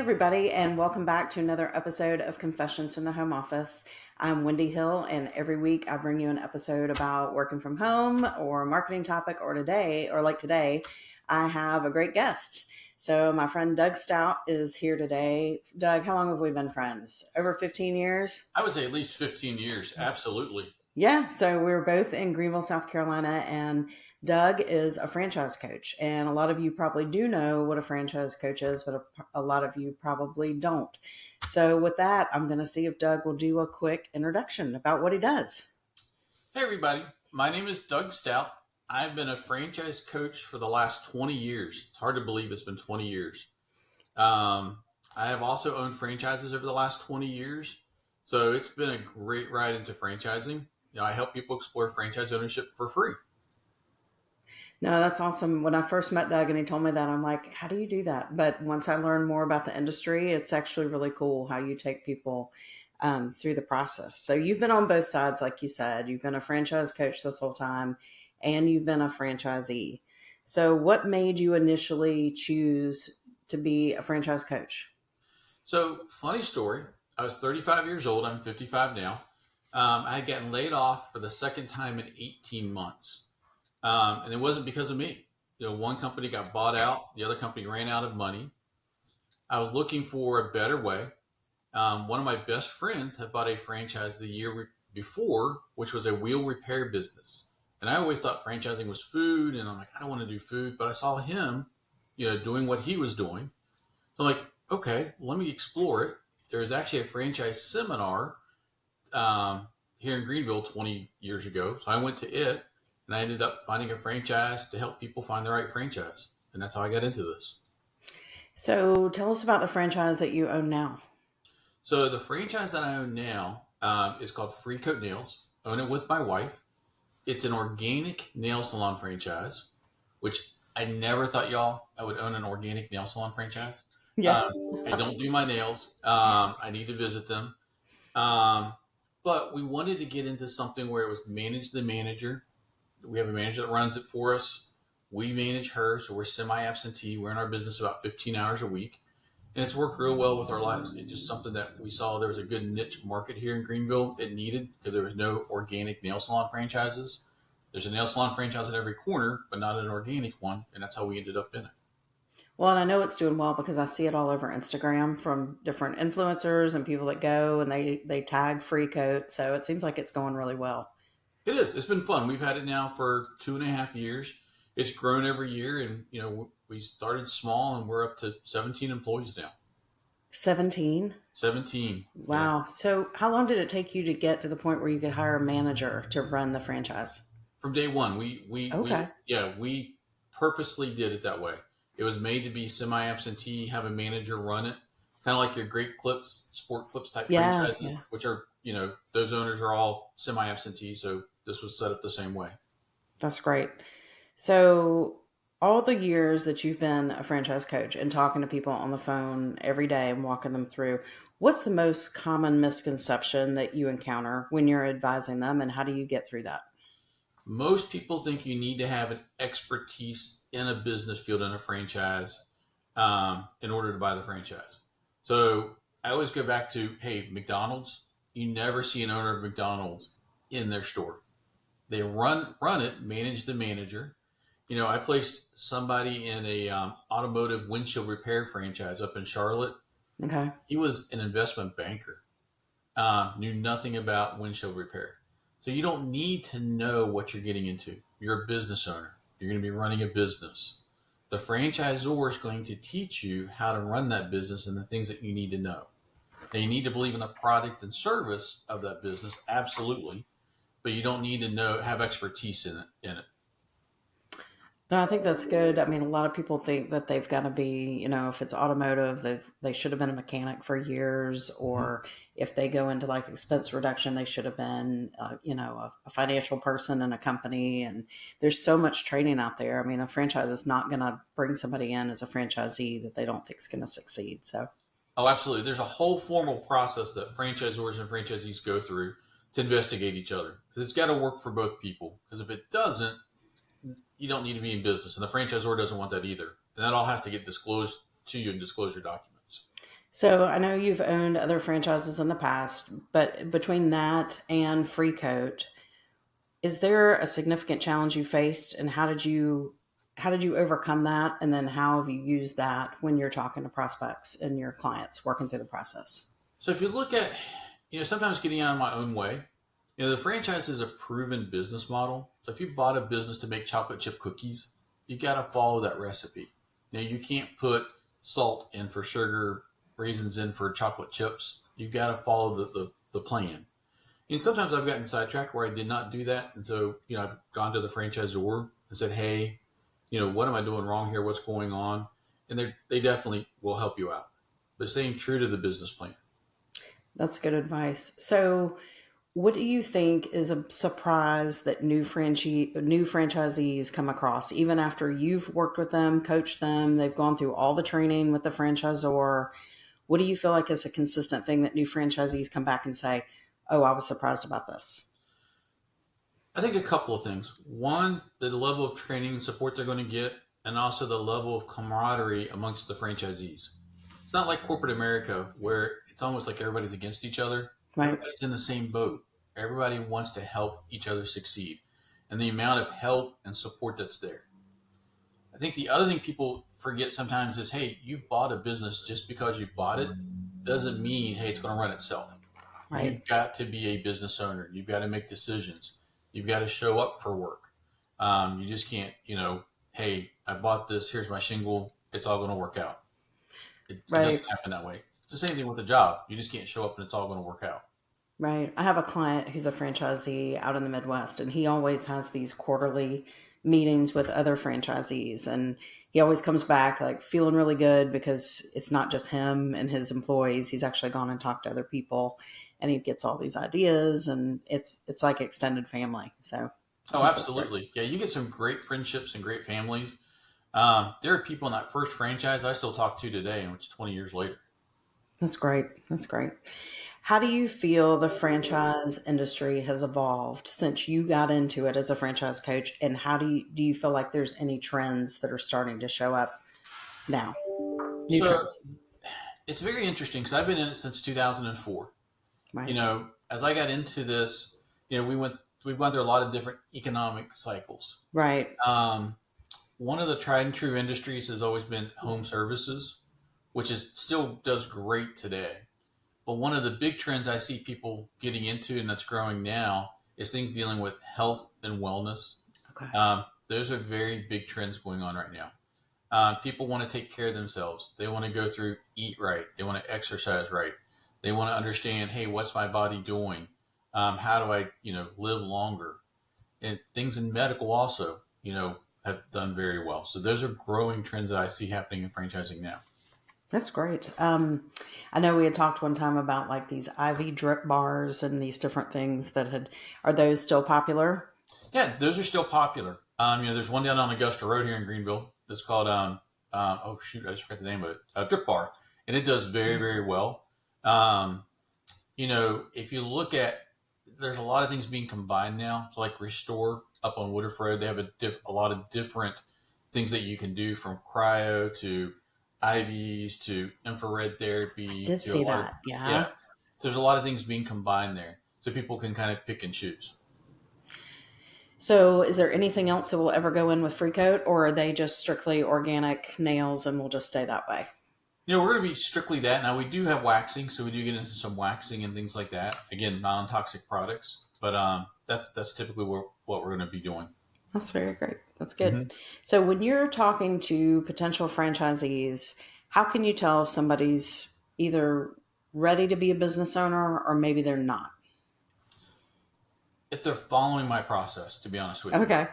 everybody, and welcome back to another episode of Confessions from the Home Office. I'm Wendi Hill, and every week I bring you an episode about working from home or a marketing topic, or today, I have a great guest. So my friend Doug Stout is here today. Doug, how long have we been friends? Over 15 years? I would say at least 15 years. Absolutely. Yeah, so we're both in Greenville, South Carolina, and Doug is a franchise coach. And a lot of you probably do know what a franchise coach is, but a lot of you probably don't. So, with that, I'm going to see if Doug will do a quick introduction about what he does. Hey, everybody. My name is Doug Stout. I've been a franchise coach for the last 20 years. It's hard to believe it's been 20 years. I have also owned franchises over the last 20 years. So, it's been a great ride into franchising. I help people explore franchise ownership for free. No, that's awesome. When I first met Doug and he told me that, I'm like, how do you do that? But once I learned more about the industry, it's actually really cool how you take people through the process. So you've been on both sides, like you said. You've been a franchise coach this whole time, and you've been a franchisee. So what made you initially choose to be a franchise coach? So, funny story. I was 35 years old. I'm 55 now. I had gotten laid off for the second time in 18 months. And it wasn't because of me. One company got bought out. The other company ran out of money. I was looking for a better way. One of my best friends had bought a franchise the year before, which was a wheel repair business. And I always thought franchising was food. And I'm like, I don't want to do food. But I saw him, doing what he was doing. So I'm like, okay, let me explore it. There was actually a franchise seminar here in Greenville 20 years ago. So I went to it. And I ended up finding a franchise to help people find the right franchise. And that's how I got into this. So tell us about the franchise that you own now. So the franchise that I own now is called Freecoat Nails. I own it with my wife. It's an organic nail salon franchise, which I never thought I would own an organic nail salon franchise. Yeah. I don't do my nails. I need to visit them. But we wanted to get into something where it was manage the manager. We have a manager that runs it for us. We manage her, so we're semi-absentee. We're in our business about 15 hours a week. And it's worked real well with our lives. It's just something that we saw there was a good niche market here in Greenville. It needed, because there was no organic nail salon franchises. There's a nail salon franchise at every corner, but not an organic one. And that's how we ended up in it. Well, and I know it's doing well because I see it all over Instagram from different influencers and people that go and they tag freecoat. So it seems like it's going really well. It is. It's been fun. We've had it now for 2.5 years. It's grown every year, and we started small, and we're up to 17 employees now. 17? 17. Wow. Yeah. So how long did it take you to get to the point where you could hire a manager to run the franchise? From day one, we purposely did it that way. It was made to be semi-absentee, have a manager run it, kind of like your Great Clips, Sport Clips type franchises, which are, those owners are all semi-absentee. So this was set up the same way. That's great. So all the years that you've been a franchise coach and talking to people on the phone every day and walking them through, what's the most common misconception that you encounter when you're advising them, and how do you get through that? Most people think you need to have an expertise in a business field in a franchise in order to buy the franchise. So I always go back to, hey, McDonald's, you never see an owner of McDonald's in their store. They run it, manage the manager. I placed somebody in a automotive windshield repair franchise up in Charlotte. Okay. He was an investment banker, knew nothing about windshield repair. So you don't need to know what you're getting into. You're a business owner. You're going to be running a business. The franchisor is going to teach you how to run that business and the things that you need to know. Now, you need to believe in the product and service of that business, absolutely, but you don't need to have expertise in it. No, I think that's good. I mean, a lot of people think that they've got to be, if it's automotive, they should have been a mechanic for years, or if they go into like expense reduction, they should have been, a financial person in a company. And there's so much training out there. I mean, a franchise is not going to bring somebody in as a franchisee that they don't think is going to succeed. So. Oh, absolutely. There's a whole formal process that franchisors and franchisees go through to investigate each other, because it's got to work for both people. Because if it doesn't, you don't need to be in business, and the franchisor doesn't want that either. And that all has to get disclosed to you in disclosure documents. So I know you've owned other franchises in the past, but between that and freecoat, is there a significant challenge you faced, and how did you overcome that? And then how have you used that when you're talking to prospects and your clients working through the process? So if you look at, sometimes getting out of my own way, the franchise is a proven business model. So if you bought a business to make chocolate chip cookies, you got to follow that recipe. You can't put salt in for sugar, raisins in for chocolate chips. You got to follow the plan. And sometimes I've gotten sidetracked where I did not do that. And so, I've gone to the franchisor and said, hey, what am I doing wrong here? What's going on? And they definitely will help you out. But staying true to the business plan. That's good advice. So, what do you think is a surprise that new franchisees come across, even after you've worked with them, coached them, they've gone through all the training with the franchisor? What do you feel like is a consistent thing that new franchisees come back and say, "Oh, I was surprised about this"? I think a couple of things. One, the level of training and support they're going to get, and also the level of camaraderie amongst the franchisees. It's not like corporate America where it's almost like everybody's against each other. Right, Everybody's in the same boat. Everybody wants to help each other succeed. And the amount of help and support that's there. I think the other thing people forget sometimes is, hey, you've bought a business just because you bought it doesn't mean, hey, it's going to run itself. right, You've got to be a business owner. You've got to make decisions. You've got to show up for work. You just can't, hey, I bought this. Here's my shingle. It's all going to work out. It right. doesn't happen that way. It's the same thing with a job. You just can't show up and it's all going to work out. Right. I have a client who's a franchisee out in the Midwest, and he always has these quarterly meetings with other franchisees. And he always comes back like feeling really good because it's not just him and his employees. He's actually gone and talked to other people, and he gets all these ideas, and it's like extended family. So I Oh, think that's great. absolutely. Yeah, you get some great friendships and great families. There are people in that first franchise I still talk to today, and it's 20 years later. That's great. That's great. How do you feel the franchise industry has evolved since you got into it as a franchise coach? And how do you feel like there's any trends that are starting to show up now? New So trends, it's very interesting because I've been in it since 2004. right? As I got into this, we've gone through a lot of different economic cycles. Right. Um, One of the tried and true industries has always been home services, which is still does great today. But one of the big trends I see people getting into and that's growing now is things dealing with health and wellness. Okay. Those are very big trends going on right now. People want to take care of themselves. They want to go through eat right. They want to exercise right. They want to understand, hey, what's my body doing? How do I, live longer? And things in medical also, have done very well. So those are growing trends that I see happening in franchising now. That's great. I know we had talked one time about like these IV drip bars and these different things are those still popular? Yeah, those are still popular. There's one down on Augusta Road here in Greenville that's called oh shoot, I just forgot the name of it, Drip Bar, and it does very very well. Um, if you look at, there's a lot of things being combined now. So like Restore up on Woodruff Road, they have a lot of different things that you can do from cryo to IVs to infrared I therapy did to a see lot of that. Yeah. yeah. So there's a lot of things being combined there, so people can kind of pick and choose. So, is there anything else that will ever go in with Free Coat, or are they just strictly organic nails and will just stay that way? We're going to be strictly that. Now, we do have waxing, so we do get into some waxing and things like that. Again, non-toxic products, but that's typically what we're going to be doing. That's very great. That's good. Mm-hmm. So, when you're talking to potential franchisees, how can you tell if somebody's either ready to be a business owner or maybe they're not? If they're following my process, to be honest with you, Okay.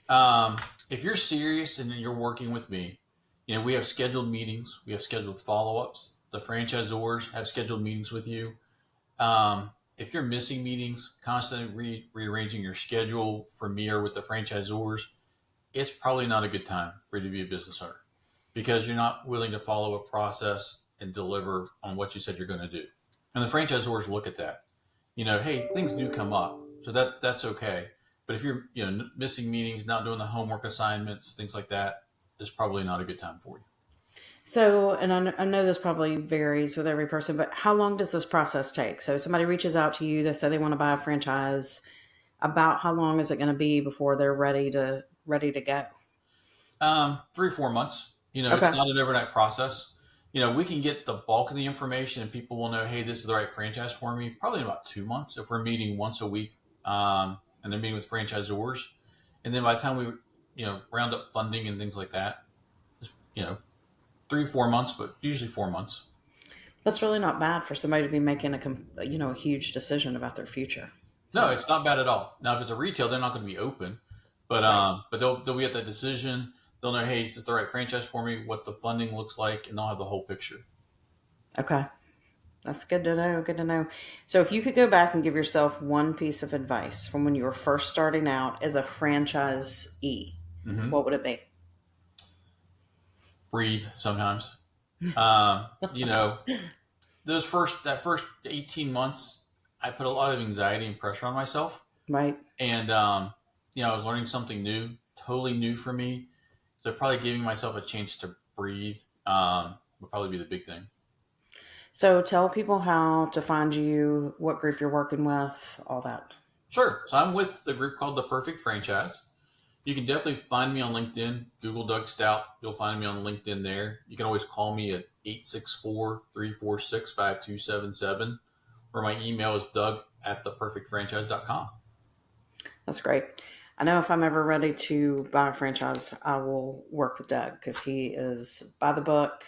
um, if you're serious and you're working with me, we have scheduled meetings, we have scheduled follow-ups. The franchisors have scheduled meetings with you. If you're missing meetings, constantly rearranging your schedule for me or with the franchisors, it's probably not a good time for you to be a business owner because you're not willing to follow a process and deliver on what you said you're going to do. And the franchisors look at that. Hey, things do come up, so that's okay. But if you're missing meetings, not doing the homework assignments, things like that, is probably not a good time for you. So, and I know this probably varies with every person, but how long does this process take? So, somebody reaches out to you, they say they want to buy a franchise. About how long is it going to be before they're ready to go? 3 or 4 months. It's Okay. not an overnight process. We can get the bulk of the information and people will know, hey, this is the right franchise for me, probably in about 2 months if we're meeting once a week, and then meeting with franchisors. And then by the time we, round up funding and things like that, just, 3 or 4 months, but usually 4 months. That's really not bad for somebody to be making a huge decision about their future. No, So, it's not bad at all. Now, if it's a retail, they're not going to be open, but right. they'll be at that decision. They'll know, hey, is this the right franchise for me? What the funding looks like, and they'll have the whole picture. Okay. That's good to know. Good to know. So, if you could go back and give yourself one piece of advice from when you were first starting out as a franchisee, Hmm. what would it be? Breathe sometimes. You know, that first 18 months, I put a lot of anxiety and pressure on myself, Right. and I was learning something new, totally new for me. So probably giving myself a chance to breathe would probably be the big thing. So, tell people how to find you, what group you're working with, all that. Sure. So I'm with the group called the Perfect Franchise. You can definitely find me on LinkedIn. Google Doug Stout. You'll find me on LinkedIn there. You can always call me at 864-346-5277, or my email is doug@theperfectfranchise.com. That's great. I know if I'm ever ready to buy a franchise, I will work with Doug because he is by the book.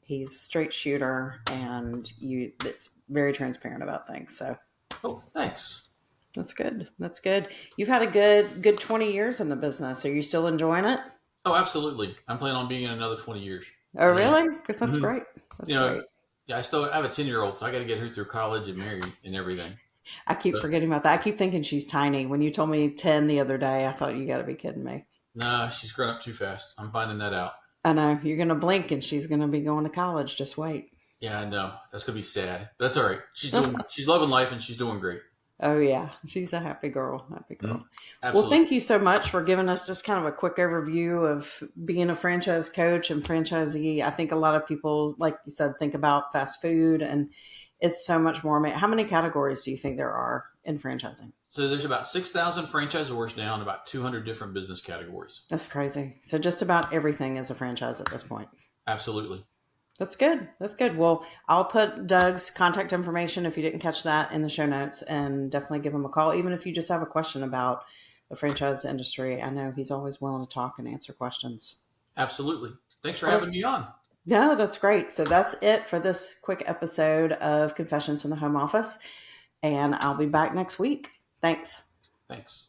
He's a straight shooter, and it's very transparent about things. So Oh, thanks. that's good. That's good. You've had a good 20 years in the business. Are you still enjoying it? Oh, absolutely. I'm planning on being in another 20 years. Oh, Yeah. really? That's Hmm. great. That's You know, great. yeah, I still have a 10-year old, so I got to get her through college and married and everything. I keep But forgetting about that. I keep thinking she's tiny. When you told me 10 the other day, I thought you got to be kidding me. nah, she's grown up too fast. I'm finding that out. I know. You're going to blink and she's going to be going to college. Just wait. Yeah, I know. That's gonna be sad. But that's all right. She's loving life and she's doing great. Oh yeah, she's a happy girl. Happy Mhm. girl. Well, Absolutely. thank you so much for giving us just kind of a quick overview of being a franchise coach and franchisee. I think a lot of people, like you said, think about fast food, and it's so much more. How many categories do you think there are in franchising? So there's about 6,000 franchisors now and about 200 different business categories. That's crazy. So just about everything is a franchise at this point. Absolutely. That's good. That's good. Well, I'll put Doug's contact information if you didn't catch that in the show notes, and definitely give him a call, even if you just have a question about the franchise industry. I know he's always willing to talk and answer questions. Absolutely. Thanks for Well, having me on. no, that's great. So that's it for this quick episode of Confessions from the Home Office, and I'll be back next week. Thanks. Thanks.